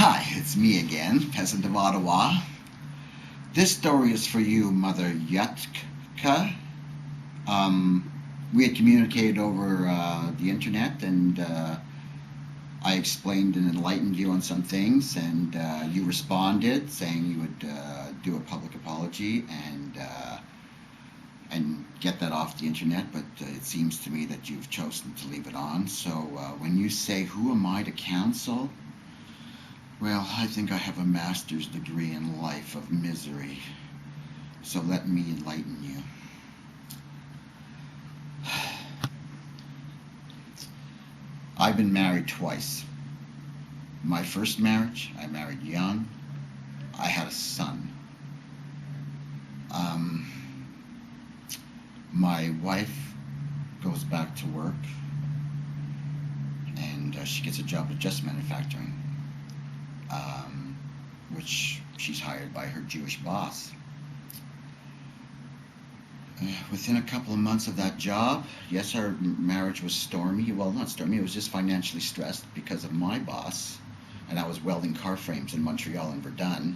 Hi, it's me again, peasant of Ottawa. This story is for you, Mother Yutka. We had communicated over the internet, and I explained and enlightened you on some things, and you responded saying you would do a public apology and get that off the internet, but it seems to me that you've chosen to leave it on. So when you say, "Who am I to counsel?" Well, I think I have a master's degree in life of misery, so let me enlighten you. I've been married twice. My first marriage, I married young. I had a son. My wife goes back to work, and she gets a job at Just Manufacturing, which she's hired by her Jewish boss. Within a couple of months of that job, yes, our marriage was stormy. Well, not stormy, it was just financially stressed because of my boss, and I was welding car frames in Montreal and Verdun.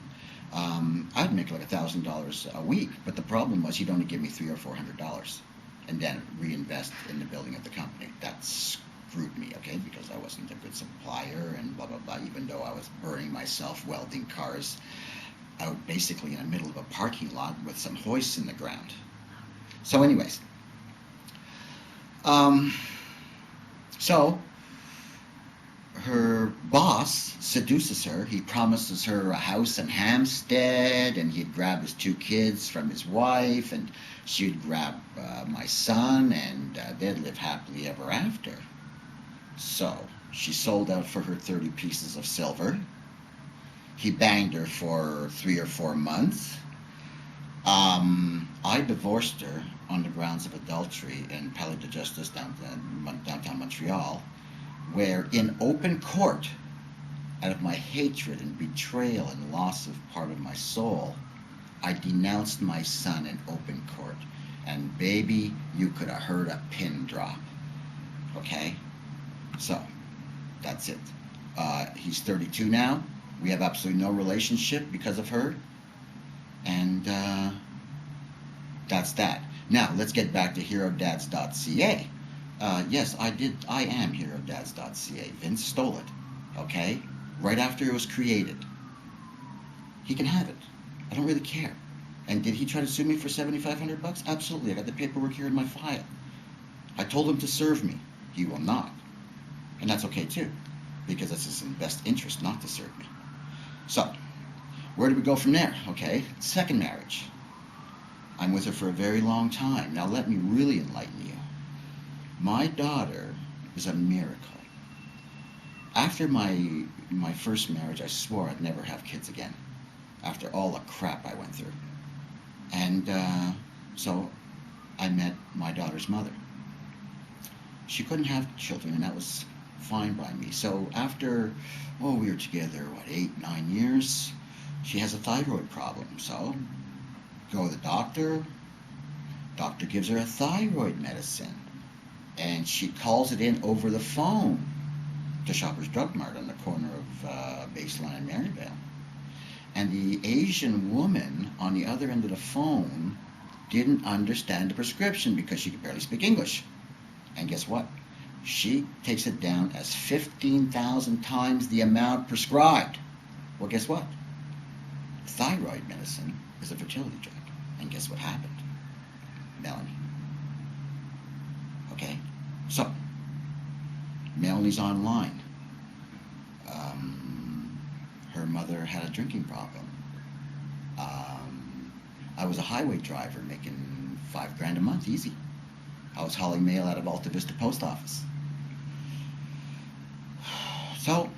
I'd make like $1,000 a week, but the problem was he'd only give me $300 or $400 and then reinvest in the building of the company. That screwed me, okay, because I wasn't a good supplier and blah, blah, blah, even though I was burning myself welding cars out basically in the middle of a parking lot with some hoists in the ground. So anyways, so her boss seduces her. He promises her a house in Hampstead, and he'd grab his 2 kids from his wife, and she'd grab my son, and they'd live happily ever after. So she sold out for her 30 pieces of silver. He banged her for 3 or 4 months. I divorced her on the grounds of adultery in Palais de Justice downtown Montreal, where in open court, out of my hatred and betrayal and loss of part of my soul, I denounced my son in open court. And baby, you could have heard a pin drop. Okay? So, that's it. He's 32 now. We have absolutely no relationship because of her. And that's that. Now, let's get back to HeroDads.ca. Yes, I am HeroDads.ca. Vince stole it, okay? Right after it was created. He can have it. I don't really care. And did he try to sue me for $7,500? Absolutely. I got the paperwork here in my file. I told him to serve me. He will not. And that's okay too, because it's in his best interest not to serve me. So, where do we go from there? Okay, second marriage. I'm with her for a very long time. Now let me really enlighten you. My daughter is a miracle. After my first marriage, I swore I'd never have kids again, after all the crap I went through. And so I met my daughter's mother. She couldn't have children, and that was fine by me. So after, we were together, 8, 9 years, she has a thyroid problem. So go to the doctor. Doctor gives her a thyroid medicine, and she calls it in over the phone to Shoppers Drug Mart on the corner of Baseline and Maryvale. And the Asian woman on the other end of the phone didn't understand the prescription because she could barely speak English. And guess what? She takes it down as 15,000 times the amount prescribed. Well, guess what? Thyroid medicine is a fertility drug. And guess what happened? Melanie. Okay? So, Melanie's online. Her mother had a drinking problem. I was a highway driver making $5,000 a month, easy. I was hauling mail out of Alta Vista Post Office. So,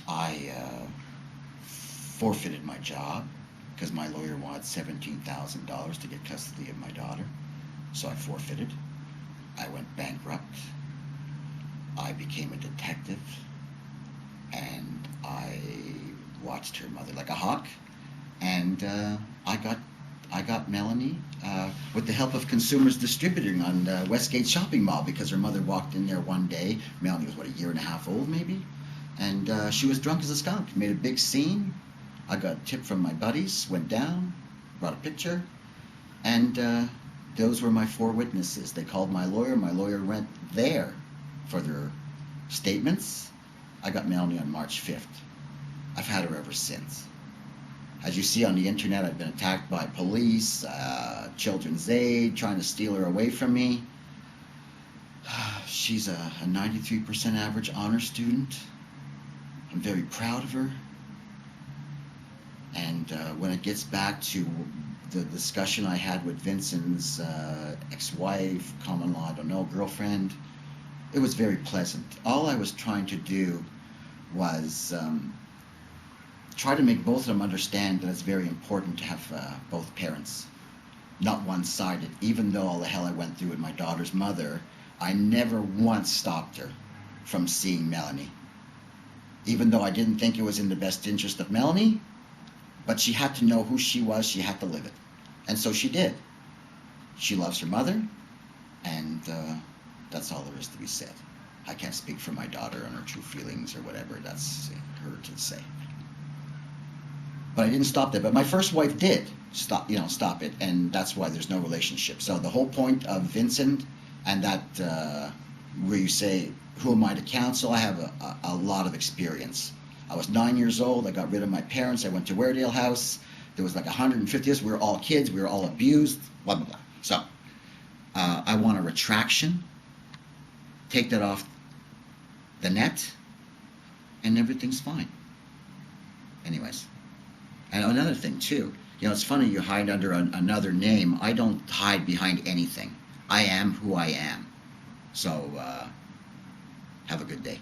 I forfeited my job because my lawyer wanted $17,000 to get custody of my daughter. So I forfeited. I went bankrupt. I became a detective, and I watched her mother like a hawk, and I got Melanie with the help of Consumers Distributing on Westgate Shopping Mall, because her mother walked in there one day. Melanie was, 1.5 years old maybe? And she was drunk as a skunk, made a big scene. I got a tip from my buddies, went down, brought a picture, and those were my 4 witnesses. They called my lawyer. My lawyer went there for their statements. I got Melanie on March 5th. I've had her ever since. As you see on the internet, I've been attacked by police, Children's Aid, trying to steal her away from me. She's a 93% average honor student. I'm very proud of her. And when it gets back to the discussion I had with Vincent's ex-wife, common law, I don't know, girlfriend, it was very pleasant. All I was trying to do was try to make both of them understand that it's very important to have both parents, not one-sided. Even though all the hell I went through with my daughter's mother, I never once stopped her from seeing Melanie. Even though I didn't think it was in the best interest of Melanie, but she had to know who she was, she had to live it. And so she did. She loves her mother, and that's all there is to be said. I can't speak for my daughter and her true feelings or whatever, that's her to say. But I didn't stop that. But my first wife did stop it, and that's why there's no relationship. So the whole point of Vincent and that where you say, who am I to counsel? I have a lot of experience. I was 9 years old. I got rid of my parents. I went to Weardale House. There was like 150 of us. We were all kids. We were all abused. Blah, blah, blah. So I want a retraction. Take that off the net, and everything's fine. Anyways. And another thing, too. It's funny you hide under another name. I don't hide behind anything. I am who I am. So, have a good day.